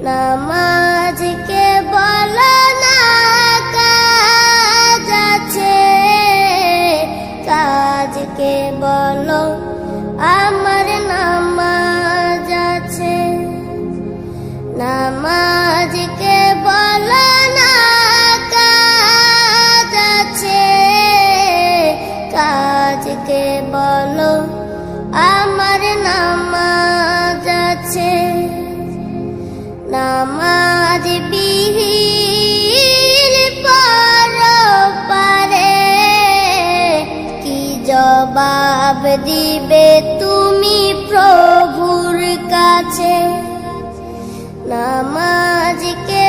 নামাজকে বলো না কাজ আছে, কাজকে বলো আমার নামাজ আছে। নামাজকে বলো না কাজ আছে, কাজকে বলো আমার নামাজ আছে। নামাজ বিহীন পরপারে কি জবাব দিবে তুমি প্রভুর কাছে? নামাজকে